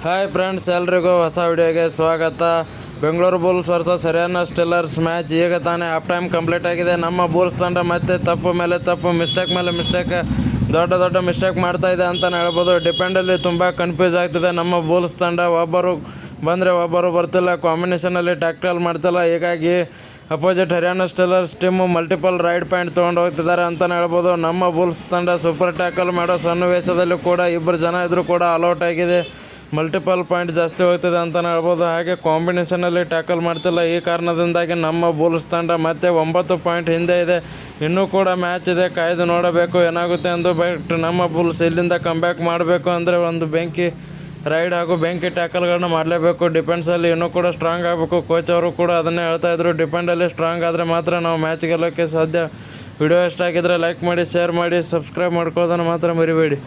Hi friends, ಎಲ್ರಿಗೂ ಹೊಸ ವಿಡಿಯೋಗೆ ಸ್ವಾಗತ. Bengaluru bulls versus Haryana steelers match ಈಗ ತಾನೇ ಹಾಫ್ ಟೈಮ್ ಕಂಪ್ಲೀಟ್ ಆಗಿದೆ. ನಮ್ಮ ಬುಲ್ಸ್ ತಂಡ ಮತ್ತೆ ತಪ್ಪು ಮೇಲೆ ತಪ್ಪು, ಮಿಸ್ಟೇಕ್ ಮೇಲೆ ಮಿಸ್ಟೇಕ್, ದೊಡ್ಡ ಮಿಸ್ಟೇಕ್ ಮಾಡ್ತಾ ಇದೆ ಅಂತಲೇ ಹೇಳ್ಬೋದು. ಡಿಪೆಂಡಲ್ಲಿ ತುಂಬ ಕನ್ಫ್ಯೂಸ್ ಆಗ್ತಿದೆ. ನಮ್ಮ ಬುಲ್ಸ್ ತಂಡ ಒಬ್ಬರು ಬಂದರೆ ಒಬ್ಬರು ಬರ್ತಿಲ್ಲ, ಕಾಂಬಿನೇಷನಲ್ಲಿ ಟ್ಯಾಕ್ಟಲ್ ಮಾಡ್ತಿಲ್ಲ. ಹೀಗಾಗಿ opposite Haryana steelers team multiple raid point ತೊಗೊಂಡು ಹೋಗ್ತಿದ್ದಾರೆ ಅಂತಲೇ ಹೇಳ್ಬೋದು. ನಮ್ಮ ಬುಲ್ಸ್ ತಂಡ ಸೂಪರ್ ಟ್ಯಾಕಲ್ ಮಾಡೋ ಸನ್ನಿವೇಶದಲ್ಲಿ ಕೂಡ ಇಬ್ಬರು ಜನ ಇದ್ದರೂ ಕೂಡ ಅಲೌಟ್ ಆಗಿದೆ. ಮಲ್ಟಿಪಲ್ ಪಾಯಿಂಟ್ ಜಾಸ್ತಿ ಹೋಗ್ತಿದೆ ಅಂತಲೇ ಹೇಳ್ಬೋದು. ಹಾಗೆ ಕಾಂಬಿನೇಷನಲ್ಲಿ ಟ್ಯಾಕಲ್ ಮಾಡ್ತಿಲ್ಲ. ಈ ಕಾರಣದಿಂದಾಗಿ ನಮ್ಮ ಬುಲ್ಸ್ ತಂಡ ಮತ್ತೆ 9 ಪಾಯಿಂಟ್ ಹಿಂದೆ ಇದೆ. ಇನ್ನೂ ಕೂಡ ಮ್ಯಾಚ್ ಇದೆ, ಕಾಯ್ದು ನೋಡಬೇಕು ಏನಾಗುತ್ತೆ ಎಂದು. ಬಟ್ ನಮ್ಮ ಬುಲ್ಸ್ ಇಲ್ಲಿಂದ ಕಮ್ಬ್ಯಾಕ್ ಮಾಡಬೇಕು ಅಂದರೆ ಒಂದು ಬೆಂಕಿ ರೈಡ್ ಹಾಗೂ ಬೆಂಕಿ ಟ್ಯಾಕಲ್ಗಳನ್ನ ಮಾಡಲೇಬೇಕು. ಡಿಫೆನ್ಸಲ್ಲಿ ಇನ್ನೂ ಕೂಡ ಸ್ಟ್ರಾಂಗ್ ಆಗಬೇಕು. ಕೋಚ್ ಅವರು ಕೂಡ ಅದನ್ನೇ ಹೇಳ್ತಾ ಇದ್ರು. ಡಿಫೆಂಡಲ್ಲಿ ಸ್ಟ್ರಾಂಗ್ ಆದರೆ ಮಾತ್ರ ನಾವು ಮ್ಯಾಚ್ ಗೆಲ್ಲೋಕ್ಕೆ ಸಾಧ್ಯ. ವಿಡಿಯೋ ಇಷ್ಟ ಆಗಿದ್ದರೆ ಲೈಕ್ ಮಾಡಿ, ಶೇರ್ ಮಾಡಿ, ಸಬ್ಸ್ಕ್ರೈಬ್ ಮಾಡ್ಕೊಳ್ಳೋದನ್ನು ಮಾತ್ರ ಮರಿಬೇಡಿ.